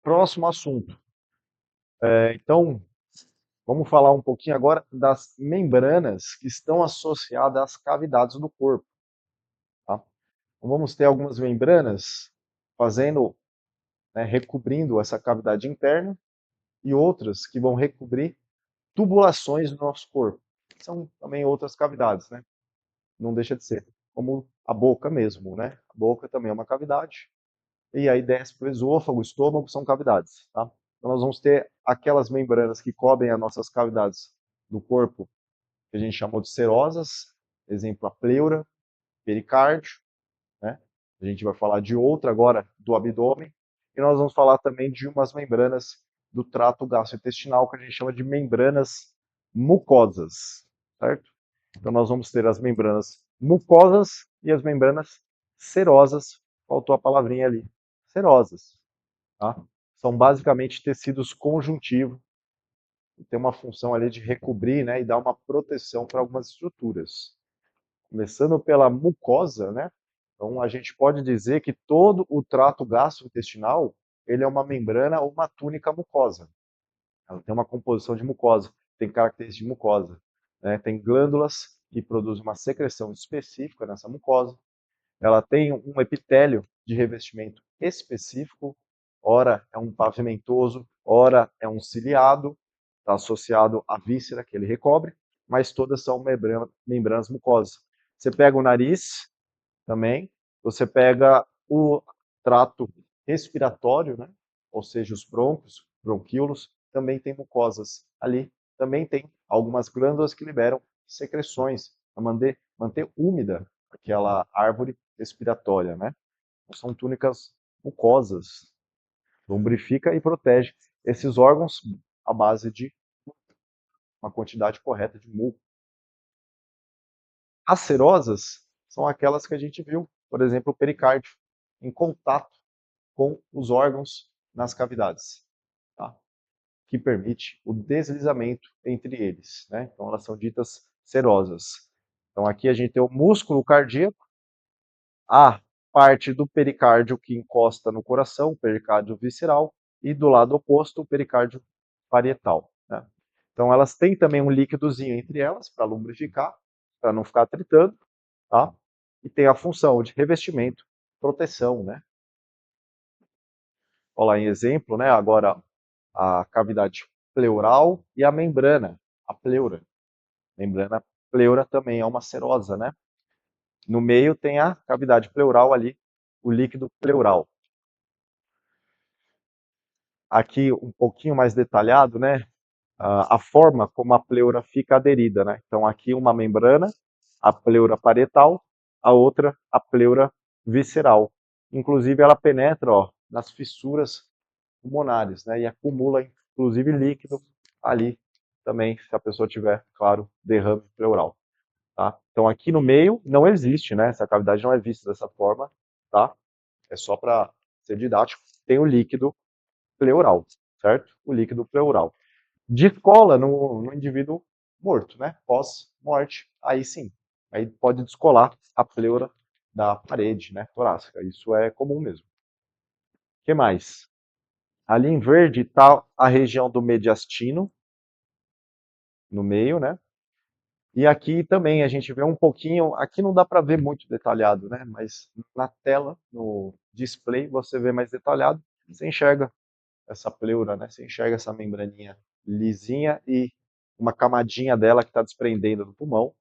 Próximo assunto. Então, vamos falar um pouquinho agora das membranas que estão associadas às cavidades do corpo. Tá? Então, vamos ter algumas membranas fazendo, né, recobrindo essa cavidade interna e outras que vão recobrir tubulações do nosso corpo. São também outras cavidades, né? Não deixa de ser. Como a boca mesmo, né? A boca também é uma cavidade. E aí desce para o esôfago, estômago, são cavidades. Tá? Então nós vamos ter aquelas membranas que cobrem as nossas cavidades do corpo, que a gente chamou de serosas, exemplo a pleura, pericárdio, né? A gente vai falar de outra agora, do abdômen, e nós vamos falar também de umas membranas do trato gastrointestinal, que a gente chama de membranas mucosas, certo? Então nós vamos ter as membranas mucosas e as membranas serosas, faltou a palavrinha ali, serosas, tá? São basicamente tecidos conjuntivos, que tem uma função ali de recobrir, né, e dar uma proteção para algumas estruturas. Começando pela mucosa, né? Então a gente pode dizer que todo o trato gastrointestinal, ele é uma membrana ou uma túnica mucosa. Ela tem uma composição de mucosa, tem características de mucosa, né? Tem glândulas que produzem uma secreção específica nessa mucosa. Ela tem um epitélio de revestimento específico, ora é um pavimentoso, ora é um ciliado, está associado à víscera que ele recobre, mas todas são membranas mucosas. Você pega o nariz também, você pega o trato respiratório, né? Ou seja, os brônquios, bronquíolos, também tem mucosas ali. Também tem algumas glândulas que liberam secreções para manter úmida aquela árvore respiratória, né? São túnicas mucosas, lubrifica e protege esses órgãos à base de uma quantidade correta de muco. As serosas são aquelas que a gente viu, por exemplo, o pericárdio, em contato com os órgãos nas cavidades, tá? Que permite o deslizamento entre eles, né? Então elas são ditas serosas. Então aqui a gente tem o músculo cardíaco, a parte do pericárdio que encosta no coração, o pericárdio visceral, e do lado oposto, o pericárdio parietal, né? Então elas têm também um líquidozinho entre elas para lubrificar, para não ficar tritando, tá? E tem a função de revestimento, proteção, né? Olha lá em exemplo, né? Agora a cavidade pleural e a membrana, a pleura. Membrana pleura também é uma serosa, né? No meio tem a cavidade pleural ali, o líquido pleural. Aqui um pouquinho mais detalhado, né? A forma como a pleura fica aderida, né? Então aqui uma membrana, a pleura parietal, a outra a pleura visceral. Inclusive ela penetra, ó, nas fissuras pulmonares, né? E acumula inclusive líquido ali também, se a pessoa tiver, claro, derrame pleural, tá? Então aqui no meio não existe, né? Essa cavidade não é vista dessa forma, tá? É só para ser didático. Tem o líquido pleural, certo? O líquido pleural. Descola no indivíduo morto, né? Pós-morte, aí sim. Aí pode descolar a pleura da parede, né, torácica. Isso é comum mesmo. O que mais? Ali em verde está a região do mediastino, no meio, né? E aqui também a gente vê um pouquinho, aqui não dá para ver muito detalhado, né? Mas na tela, no display, você vê mais detalhado, você enxerga essa pleura, né? Você enxerga essa membraninha lisinha e uma camadinha dela que está desprendendo do pulmão.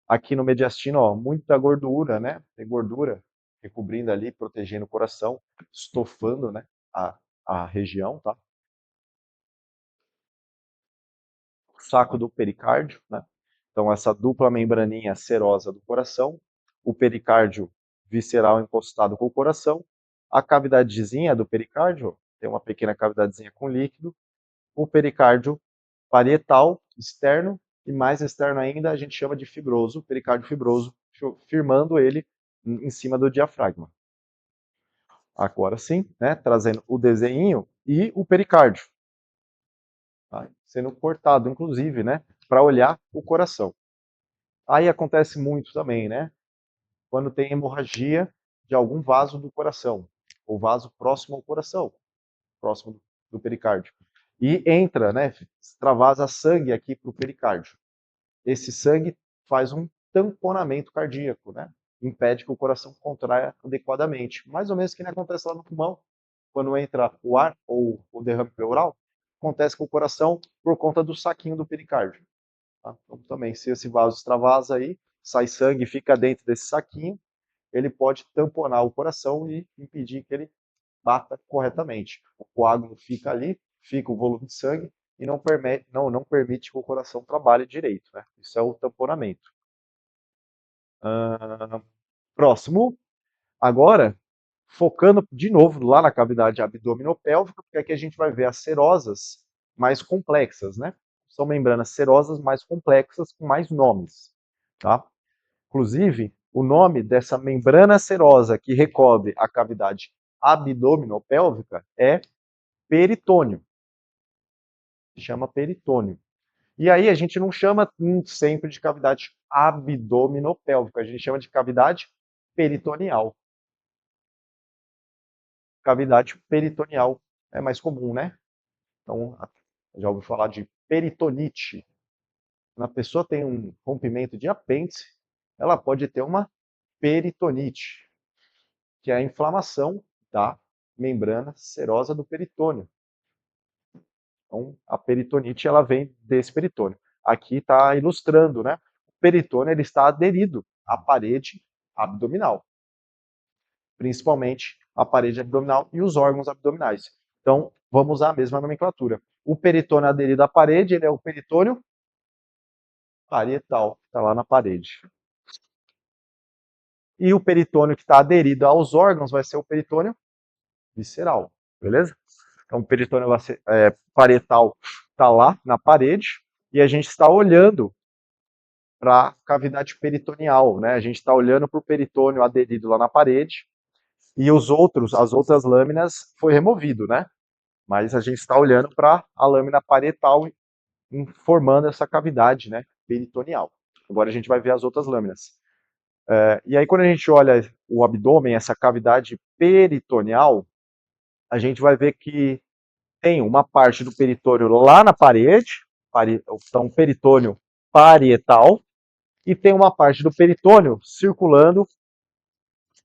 Aqui no mediastino, ó, muita gordura, né? Tem gordura recobrindo ali, protegendo o coração, estofando, né? A região, tá? O saco do pericárdio, né? Então essa dupla membraninha serosa do coração, o pericárdio visceral encostado com o coração, a cavidadezinha do pericárdio, tem uma pequena cavidadezinha com líquido, o pericárdio parietal externo e mais externo ainda a gente chama de fibroso, pericárdio fibroso, firmando ele em cima do diafragma. Agora sim, né, trazendo o desenho e o pericárdio, tá? Sendo cortado, inclusive, né, para olhar o coração. Aí acontece muito também, né, quando tem hemorragia de algum vaso do coração, ou vaso próximo ao coração. próximo do pericárdio. E entra, né, extravasa sangue aqui para o pericárdio. Esse sangue faz um tamponamento cardíaco, né? Impede que o coração contraia adequadamente. Mais ou menos o que acontece lá no pulmão, quando entra o ar ou o derrame pleural, acontece com o coração por conta do saquinho do pericárdio. Tá? Então, também, se esse vaso extravasa aí, sai sangue e fica dentro desse saquinho, ele pode tamponar o coração e impedir que ele bata corretamente. O coágulo fica ali, fica o volume de sangue e não permite que o coração trabalhe direito. Né? Isso é o tamponamento. Próximo. Agora, focando de novo lá na cavidade abdominopélvica, porque aqui a gente vai ver as serosas mais complexas, né? São membranas serosas mais complexas, com mais nomes, tá? Inclusive, o nome dessa membrana serosa que recobre a cavidade abdominopélvica é peritônio. Se chama peritônio. E aí a gente não chama sempre de cavidade abdominopélvica, a gente chama de cavidade peritoneal. Cavidade peritoneal é mais comum, né? Então, já ouviu falar de peritonite. Quando a pessoa tem um rompimento de apêndice, ela pode ter uma peritonite, que é a inflamação da membrana serosa do peritônio. Então, a peritonite ela vem desse peritônio. Aqui está ilustrando, né? O peritônio ele está aderido à parede abdominal, principalmente a parede abdominal e os órgãos abdominais. Então, vamos usar a mesma nomenclatura. O peritônio aderido à parede, ele é o peritônio parietal, que está lá na parede. E o peritônio que está aderido aos órgãos vai ser o peritônio visceral, beleza? Então, o peritônio parietal está lá na parede e a gente está olhando para a cavidade peritoneal, né? A gente está olhando para o peritônio aderido lá na parede e as outras lâminas foi removido, né? Mas a gente está olhando para a lâmina parietal formando essa cavidade, né, peritoneal. Agora a gente vai ver as outras lâminas. E aí quando a gente olha o abdômen, essa cavidade peritoneal, a gente vai ver que tem uma parte do peritônio lá na parede, então peritônio parietal, e tem uma parte do peritônio circulando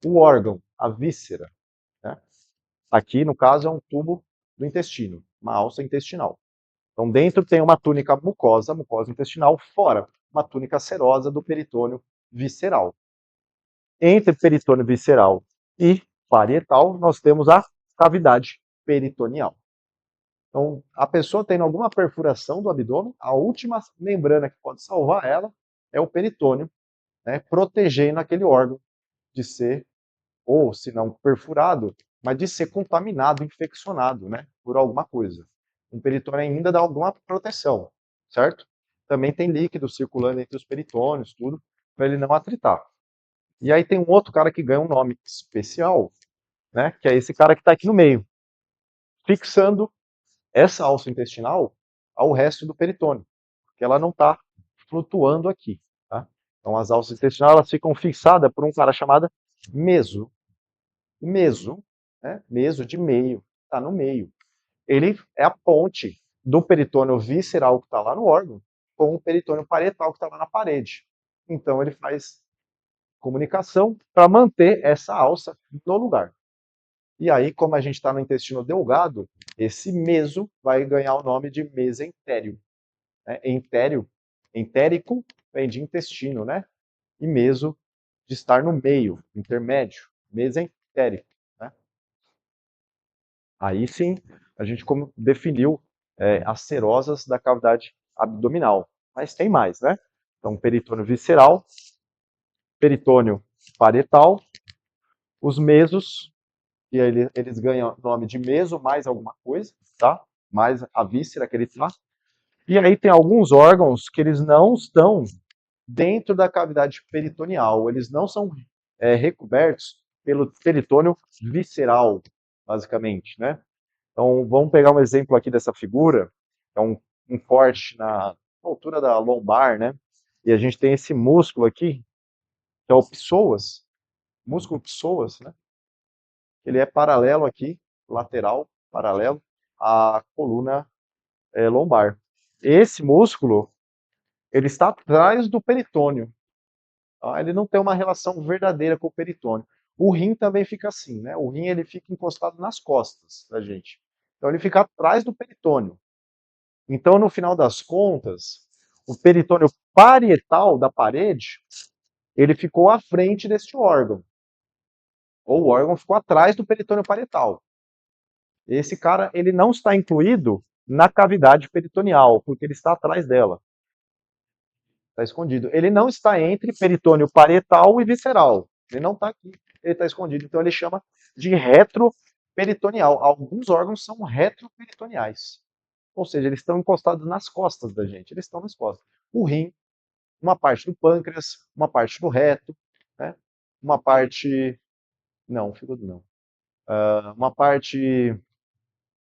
o órgão, a víscera. Né? Aqui, no caso, é um tubo do intestino, uma alça intestinal. Então, dentro tem uma túnica mucosa intestinal, fora, uma túnica serosa do peritônio visceral. Entre peritônio visceral e parietal, nós temos a cavidade peritoneal. Então, a pessoa tendo alguma perfuração do abdômen, a última membrana que pode salvar ela é o peritônio, né, protegendo aquele órgão de ser, ou se não perfurado, mas de ser contaminado, infeccionado, né, por alguma coisa. O peritônio ainda dá alguma proteção, certo? Também tem líquido circulando entre os peritônios, tudo, para ele não atritar. E aí tem um outro cara que ganha um nome especial, né, que é esse cara que está aqui no meio, fixando essa alça intestinal ao resto do peritônio, porque ela não está flutuando aqui. Tá? Então as alças intestinais elas ficam fixadas por um cara chamado meso. Meso, né? Meso de meio, está no meio. Ele é a ponte do peritônio visceral que está lá no órgão com o peritônio parietal que está lá na parede. Então ele faz comunicação para manter essa alça no lugar. E aí, como a gente está no intestino delgado, esse meso vai ganhar o nome de mesentério. Né? Entérico vem de intestino, né? E meso de estar no meio, intermédio, mesentérico. Né? Aí sim, a gente definiu as serosas da cavidade abdominal. Mas tem mais, né? Então, peritônio visceral, peritônio parietal, os mesos, e aí eles ganham o nome de meso mais alguma coisa, tá? Mais a víscera que ele tá. E aí tem alguns órgãos que eles não estão dentro da cavidade peritoneal, eles não são recobertos pelo peritônio visceral, basicamente, né? Então, vamos pegar um exemplo aqui dessa figura, é um corte na altura da lombar, né? E a gente tem esse músculo aqui, que é o psoas, músculo psoas, né? Ele é paralelo aqui, lateral, paralelo à coluna lombar. Esse músculo, ele está atrás do peritônio. Tá? Ele não tem uma relação verdadeira com o peritônio. O rim também fica assim, né? O rim ele fica encostado nas costas da gente. Então ele fica atrás do peritônio. Então, no final das contas, o peritônio parietal da parede, ele ficou à frente deste órgão. Ou o órgão ficou atrás do peritônio parietal. Esse cara, ele não está incluído na cavidade peritoneal, porque ele está atrás dela. Está escondido. Ele não está entre peritônio parietal e visceral. Ele não está aqui. Ele está escondido. Então ele chama de retroperitoneal. Alguns órgãos são retroperitoneais. Ou seja, eles estão encostados nas costas da gente. Eles estão nas costas. O rim, uma parte do pâncreas, uma parte do reto, né? Uma parte. Não, o fígado não. Uma parte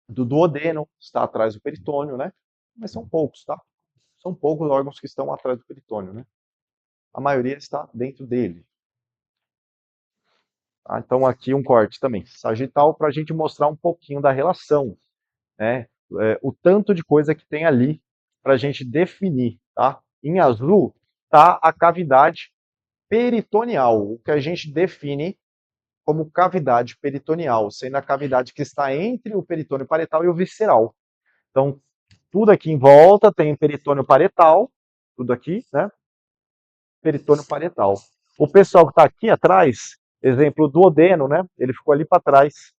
do duodeno está atrás do peritônio, né? Mas são poucos, tá? São poucos órgãos que estão atrás do peritônio, né? A maioria está dentro dele. Tá? Então aqui um corte também, sagital, para a gente mostrar um pouquinho da relação, né? O tanto de coisa que tem ali para a gente definir, tá? Em azul está a cavidade peritoneal, o que a gente define como cavidade peritoneal, sendo a cavidade que está entre o peritônio parietal e o visceral. Então, tudo aqui em volta tem peritônio parietal, tudo aqui, né? Peritônio parietal. O pessoal que está aqui atrás, exemplo do duodeno, né? Ele ficou ali para trás.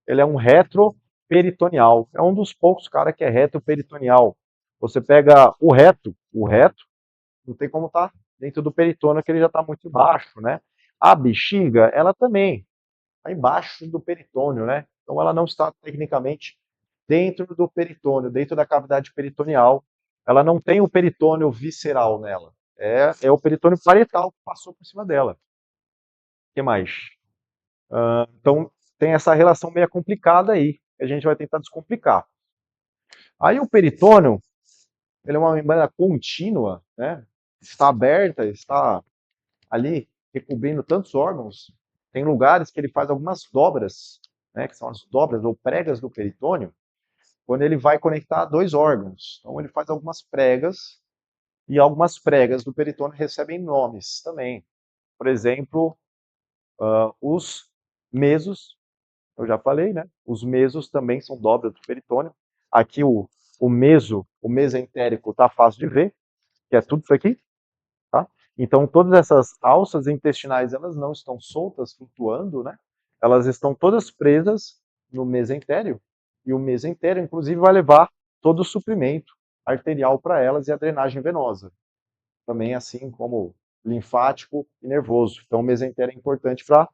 Ele é um retroperitoneal. É um dos poucos caras que é retroperitoneal. Você pega o reto não tem como estar dentro do peritônio, que ele já está muito baixo, né? A bexiga, ela também está embaixo do peritônio, né? Então ela não está tecnicamente dentro do peritônio, dentro da cavidade peritoneal. Ela não tem o peritônio visceral nela. É o peritônio parietal que passou por cima dela. O que mais? Então tem essa relação meio complicada aí, que a gente vai tentar descomplicar. Aí o peritônio, ele é uma membrana contínua, né? Está aberta, está ali recobrindo tantos órgãos. Tem lugares que ele faz algumas dobras, né? Que são as dobras ou pregas do peritônio, quando ele vai conectar dois órgãos. Então ele faz algumas pregas e algumas pregas do peritônio recebem nomes também. Por exemplo, os mesos, eu já falei, né? Os mesos também são dobras do peritônio. Aqui o mesentérico está fácil de ver, que é tudo isso aqui, tá? Então todas essas alças intestinais, elas não estão soltas, flutuando, né? Elas estão todas presas no mesentério, e o mesentério, inclusive, vai levar todo o suprimento arterial para elas e a drenagem venosa. Também assim como linfático e nervoso. Então o mesentério é importante para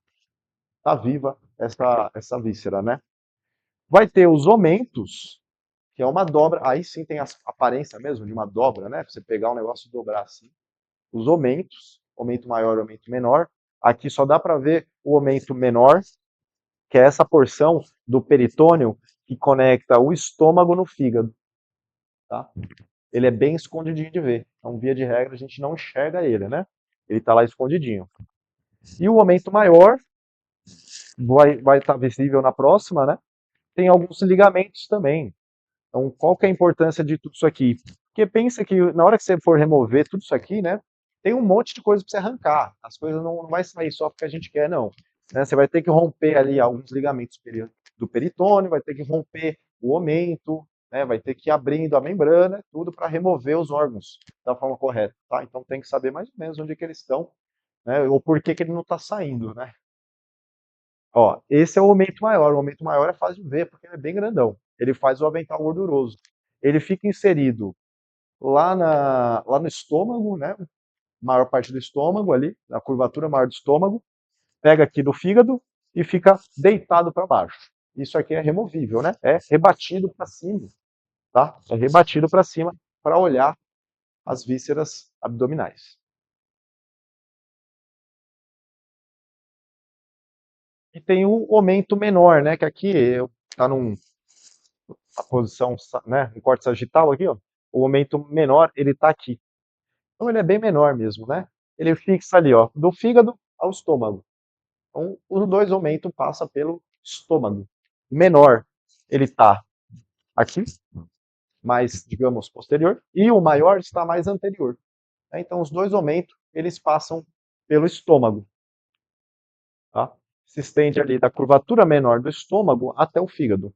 estar viva essa víscera, né? Vai ter os omentos, que é uma dobra, aí sim tem a aparência mesmo de uma dobra, né? Você pegar um negócio e dobrar assim. Os omentos, aumento maior e aumento menor. Aqui só dá para ver o aumento menor, que é essa porção do peritônio que conecta o estômago no fígado. Tá? Ele é bem escondidinho de ver. Então, via de regra, a gente não enxerga ele, né? Ele está lá escondidinho. E o aumento maior vai estar visível na próxima, né? Tem alguns ligamentos também. Então, qual que é a importância de tudo isso aqui? Porque pensa que na hora que você for remover tudo isso aqui, né, tem um monte de coisa para você arrancar. As coisas não vai sair só porque a gente quer, não. Né, você vai ter que romper ali alguns ligamentos do peritônio, vai ter que romper o aumento, né, vai ter que ir abrindo a membrana, tudo para remover os órgãos da forma correta. Tá? Então tem que saber mais ou menos onde que eles estão, né, ou por que, que ele não está saindo. Né? Ó, esse é o aumento maior. O aumento maior é fácil de ver, porque ele é bem grandão. Ele faz o avental gorduroso. Ele fica inserido lá no estômago, né? Maior parte do estômago ali, na curvatura maior do estômago. Pega aqui do fígado e fica deitado para baixo. Isso aqui é removível, né? É rebatido para cima, tá? É rebatido para cima para olhar as vísceras abdominais. E tem o aumento menor, né? Que aqui está a posição, né, em corte sagital aqui, ó, o aumento menor, ele está aqui. Então ele é bem menor mesmo, né? Ele fixa ali, ó, do fígado ao estômago. Então os dois aumentos passam pelo estômago. Menor, ele está aqui, mais, digamos, posterior, e o maior está mais anterior. Então, os dois aumentos, eles passam pelo estômago. Tá? Se estende ali da curvatura menor do estômago até o fígado.